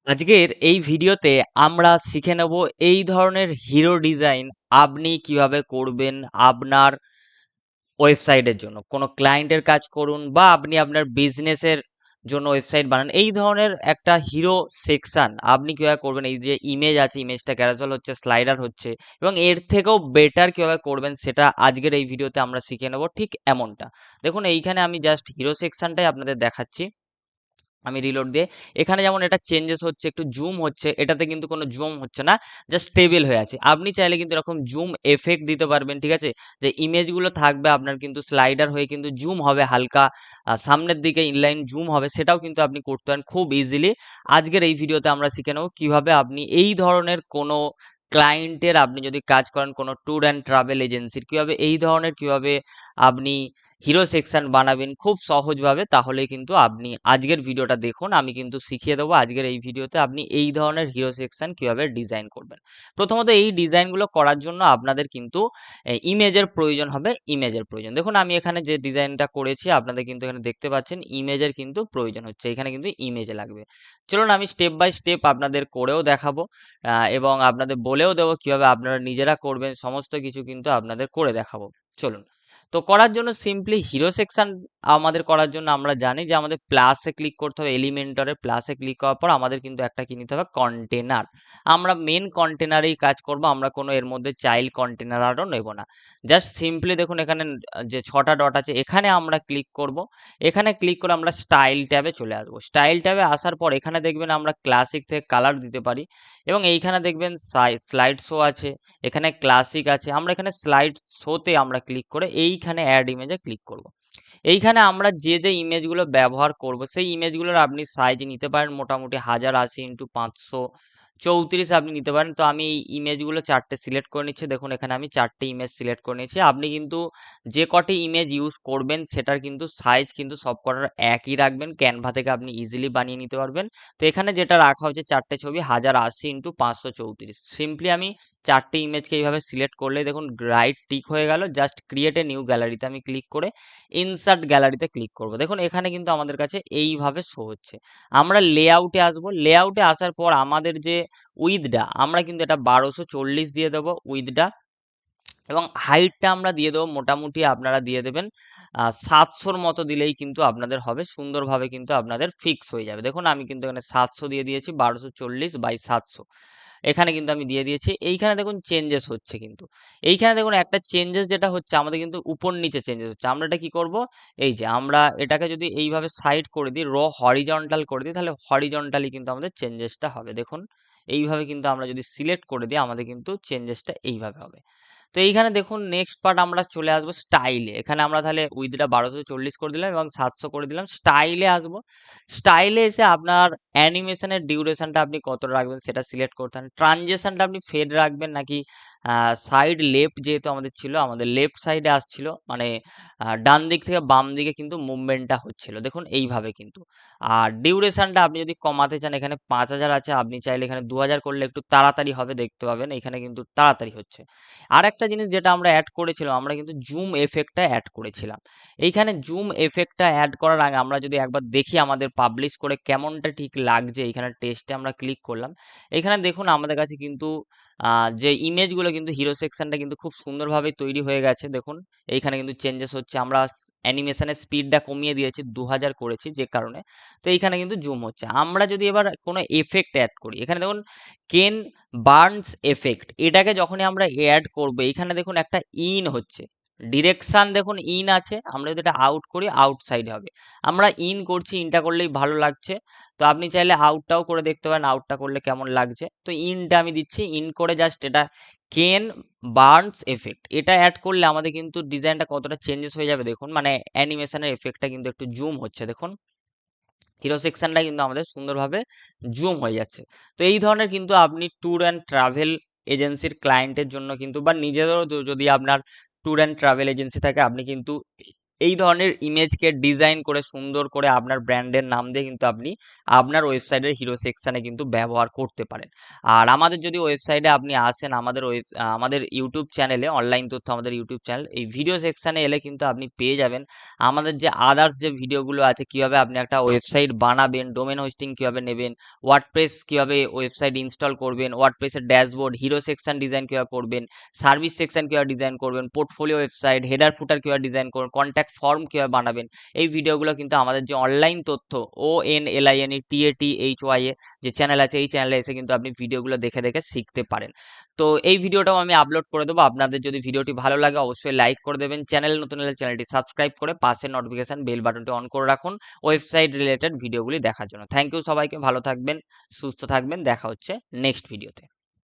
আজকের এই ভিডিওতে আমরা শিখে নেব এই ধরনের হিরো ডিজাইন আপনি কিভাবে করবেন আপনার ওয়েবসাইটের জন্য। কোনো ক্লায়েন্টের কাজ করুন বা আপনি আপনার বিজনেসের জন্য ওয়েবসাইট বানান, এই ধরনের একটা হিরো সেকশন আপনি কিভাবে করবেন। এই যে ইমেজ আছে, ইমেজটা ক্যারাসেল হচ্ছে, স্লাইডার হচ্ছে, এবং এর থেকেও বেটার কিভাবে করবেন সেটা আজকের এই ভিডিওতে আমরা শিখে নেব। ঠিক এমনটা দেখুন, এইখানে আমি জাস্ট হিরো সেকশনটাই আপনাদের দেখাচ্ছি। আমি রিলোড দিয়ে এখানে যেমন এটা চেঞ্জেস হচ্ছে, একটু জুম হচ্ছে, এটাতে কিন্তু কোনো জুম হচ্ছে না, জাস্ট স্টেবল হয়ে আছে। আপনি চাইলে কিন্তু এরকম জুম এফেক্ট দিতে পারবেন, ঠিক আছে? যে ইমেজগুলো থাকবে আপনার কিন্তু স্লাইডার হয়ে কিন্তু জুম হবে, হালকা সামনের দিকে ইনলাইন জুম হবে, সেটাও কিন্তু আপনি করতে পারেন খুব ইজিলি। আজকের এই ভিডিওতে আমরা শিখে নেব কিভাবে আপনি এই ধরনের কোনো ক্লায়েন্টের, আপনি যদি কাজ করেন কোনো ট্যুর অ্যান্ড ট্রাভেল এজেন্সির, কিভাবে এই ধরনের কিভাবে আপনি হিরো সেকশন বানাবেন খুব সহজভাবে। তাহলে কিন্তু আপনি আজকের ভিডিওটা দেখুন, আমি কিন্তু শিখিয়ে দেবো আজকের এই ভিডিওতে আপনি এই ধরনের হিরো সেকশন কিভাবে ডিজাইন করবেন। প্রথমত এই ডিজাইনগুলো করার জন্য আপনাদের কিন্তু ইমেজের প্রয়োজন হবে। ইমেজের প্রয়োজন, দেখুন আমি এখানে যে ডিজাইনটা করেছি আপনাদের কিন্তু এখানে দেখতে পাচ্ছেন ইমেজের কিন্তু প্রয়োজন হচ্ছে, এখানে কিন্তু ইমেজ লাগবে। চলুন আমি স্টেপ বাই স্টেপ আপনাদের করেও দেখাবো এবং আপনাদের বলেও দেবো কিভাবে আপনারা নিজেরা করবেন, সমস্ত কিছু কিন্তু আপনাদের করে দেখাবো। চলুন। তো করার জন্য সিম্পলি হিরো সেকশন আমাদের করার জন্য আমরা জানি যে আমাদের প্লাসে ক্লিক করতে হবে। এলিমেন্টরের প্লাসে ক্লিক করার পর আমাদের কিন্তু একটা কি নিতে হবে, কন্টেনার। আমরা মেন কন্টেনারেই কাজ করব, আমরা কোনো এর মধ্যে চাইল্ড কন্টেনার আরও নেব না। জাস্ট সিম্পলি দেখুন এখানে যে 6টা ডট আছে এখানে আমরা ক্লিক করব। এখানে ক্লিক করে আমরা স্টাইল ট্যাবে চলে আসবো। স্টাইল ট্যাবে আসার পর এখানে দেখবেন আমরা ক্লাসিক থেকে কালার দিতে পারি, এবং এইখানে দেখবেন স্লাইড শো আছে, এখানে ক্লাসিক আছে। আমরা এখানে স্লাইড শোতে আমরা ক্লিক করে এইখানে অ্যাড ইমেজে ক্লিক করব। এইখানে আমরা যে যে ইমেজগুলো ব্যবহার করব সেই ইমেজগুলোর আপনি সাইজ নিতে পারেন মোটামুটি 1080x534 আপনি নিতে পারেন। তো আমি এই ইমেজগুলো 4টে সিলেক্ট করে নিচ্ছি। দেখুন এখানে আমি 4টে ইমেজ সিলেক্ট করে নিয়েছি। আপনি কিন্তু যে কটি ইমেজ ইউজ করবেন সেটার কিন্তু সাইজ কিন্তু সব কটার একই রাখবেন, ক্যানভা থেকে আপনি ইজিলি বানিয়ে নিতে পারবেন। তো এখানে যেটা রাখা হচ্ছে 4টে ছবি 1080x534। সিম্পলি আমি 4টে ইমেজকে এইভাবে সিলেক্ট করলে দেখুন রাইট টিক হয়ে গেল। জাস্ট ক্রিয়েট এ নিউ গ্যালারিতে আমি ক্লিক করে ইনসার্ট গ্যালারিতে ক্লিক করব। দেখুন এখানে কিন্তু আমাদের কাছে এইভাবে শো হচ্ছে। আমরা লেআউটে আসবো। লেআউটে আসার পর আমাদের যে উইথটা, আমরা কিন্তু এটা 1240 দিয়ে দেবো উইথটা, এবং হাইটটা আমরা দিয়ে দেবো মোটামুটি আপনারা দিয়ে দেবেন 700-র মতো দিলেই কিন্তু আপনাদের হবে, সুন্দরভাবে কিন্তু আপনাদের ফিক্স হয়ে যাবে। দেখুন আমি কিন্তু এখানে 700 দিয়ে দিয়েছি, 1240/700 এখানে কিন্তু আমি দিয়ে দিয়েছি। এইখানে দেখুন চেঞ্জেস হচ্ছে কিন্তু, এইখানে দেখুন একটা চেঞ্জেস যেটা হচ্ছে আমাদের কিন্তু উপর নিচে চেঞ্জেস হচ্ছে। আমরা এটা কি করব, এই যে আমরা এটাকে যদি এইভাবে সাইড করে দিই, হরিজন্টাল করে দিই, তাহলে হরিজন্টালি কিন্তু আমাদের চেঞ্জেসটা হবে। দেখুন এইভাবে কিন্তু আমরা যদি সিলেক্ট করে দিই আমাদের কিন্তু চেঞ্জেসটা এইভাবে হবে। তো এইখানে দেখুন নেক্সট পার্ট আমরা চলে আসবো স্টাইলে। এখানে আমরা তাহলে উইথটা 1240 করে দিলাম এবং 700 করে দিলাম। স্টাইলে আসবো। স্টাইলে এসে আপনার অ্যানিমেশনের ডিউরেশনটা আপনি কতটা রাখবেন সেটা সিলেক্ট করতে হবে। ট্রানজিশনটা আপনি ফেড রাখবেন নাকি সাইড লেফট, যেহেতু আমাদের ছিল আমাদের লেফট সাইডে আসছিল, মানে ডান দিক থেকে বাম দিকে কিন্তু মুভমেন্টটা হচ্ছিল, দেখুন এইভাবে কিন্তু। আর ডিউরেশনটা আপনি যদি কমাতে চান, এখানে 5000 আছে, আপনি চাইলে এখানে 2000 করলে একটু তাড়াতাড়ি হবে, দেখতে পাবেন এখানে কিন্তু তাড়াতাড়ি হচ্ছে। আর একটা জিনিস যেটা আমরা অ্যাড করেছিলাম, আমরা কিন্তু জুম এফেক্টটা অ্যাড করেছিলাম। এইখানে জুম এফেক্টটা অ্যাড করার আগে আমরা যদি একবার দেখি আমাদের পাবলিশ করে কেমনটা ঠিক লাগছে, এইখানে টেস্টে আমরা ক্লিক করলাম। এখানে দেখুন আমাদের কাছে কিন্তু যে ইমেজগুলো কিন্তু হিরো সেকশনটা কিন্তু খুব সুন্দরভাবে তৈরি হয়ে গেছে। দেখুন এইখানে কিন্তু চেঞ্জেস হচ্ছে। আমরা অ্যানিমেশনের স্পিডটা কমিয়ে দিয়েছি, 2000 করেছি যে কারণে। তো এইখানে কিন্তু জুম হচ্ছে। আমরা যদি এবার কোনো এফেক্ট অ্যাড করি, এখানে দেখুন কেন বার্নস এফেক্ট, এটাকে যখনই আমরা অ্যাড করব এখানে দেখুন একটা ইন হচ্ছে, ডিরেকশন দেখুন ইন আছে। আমরা যদি এটা আউট করি আউটসাইড হবে। আমরা ইন করছি, ইনটা করলেই ভালো লাগছে। তো আপনি চাইলে আউটটাও করে দেখতে পারেন, আউটটা করলে কেমন লাগছে। তো ইনটা আমি দিচ্ছি, ইন করে জাস্ট এটা কেন বার্নস এফেক্ট এটা অ্যাড করলে আমাদের কিন্তু ডিজাইনটা কতটা চেঞ্জেস হয়ে যাবে দেখুন, মানে অ্যানিমেশনের এফেক্টটা কিন্তু একটু জুম হচ্ছে। দেখুন হিরো সেকশনটা কিন্তু আমাদের সুন্দরভাবে জুম হয়ে যাচ্ছে। তো এই ধরনের কিন্তু আপনি ট্যুর অ্যান্ড ট্রাভেল এজেন্সির ক্লায়েন্টের জন্য কিন্তু, বা নিজেদেরও যদি আপনার ট্যুর অ্যান্ড ট্রাভেল এজেন্সি থাকে, আপনি কিন্তু এই ধরনের ইমেজকে ডিজাইন করে সুন্দর করে আপনার ব্র্যান্ডের নাম দিয়ে কিন্তু আপনি আপনার ওয়েবসাইটের হিরো সেকশানে কিন্তু ব্যবহার করতে পারেন। আর আমাদের যদি ওয়েবসাইটে আপনি আসেন, আমাদের ইউটিউব চ্যানেলে, অনলাইন তথ্য আমাদের ইউটিউব চ্যানেল, এই ভিডিও সেকশানে এলে কিন্তু আপনি পেয়ে যাবেন আমাদের যে আদার্স যে ভিডিওগুলো আছে, কিভাবে আপনি একটা ওয়েবসাইট বানাবেন, ডোমেন হোস্টিং কিভাবে নেবেন, ওয়ার্ডপ্রেস কিভাবে ওয়েবসাইট ইনস্টল করবেন, ওয়ার্ডপ্রেসের ড্যাশবোর্ড, হিরো সেকশন ডিজাইন কিভাবে করবেন, সার্ভিস সেকশন কিভাবে ডিজাইন করবেন, পোর্টফোলিও ওয়েবসাইট, হেডার ফুটার কিভাবে ডিজাইন করবেন, কন্ট্যাক্ট ফর্ম কিভাবে বানাবেন, এই ভিডিওগুলো কিন্তু আমাদের যে অনলাইন তথ্য ONLINE যে চ্যানেল আছে, এই চ্যানেলে এসে কিন্তু আপনি ভিডিওগুলো দেখে দেখে শিখতে পারেন। তো এই ভিডিওটাও আমি আপলোড করে দেবো। আপনাদের যদি ভিডিওটি ভালো লাগে অবশ্যই লাইক করে দেবেন, চ্যানেল নতুন হলে চ্যানেলটি সাবস্ক্রাইব করে পাশের নোটিফিকেশন বেল বাটনটি অন করে রাখুন ওয়েবসাইট রিলেটেড ভিডিওগুলি দেখার জন্য। থ্যাংক ইউ সবাইকে, ভালো থাকবেন, সুস্থ থাকবেন, দেখা হচ্ছে নেক্সট ভিডিওতে।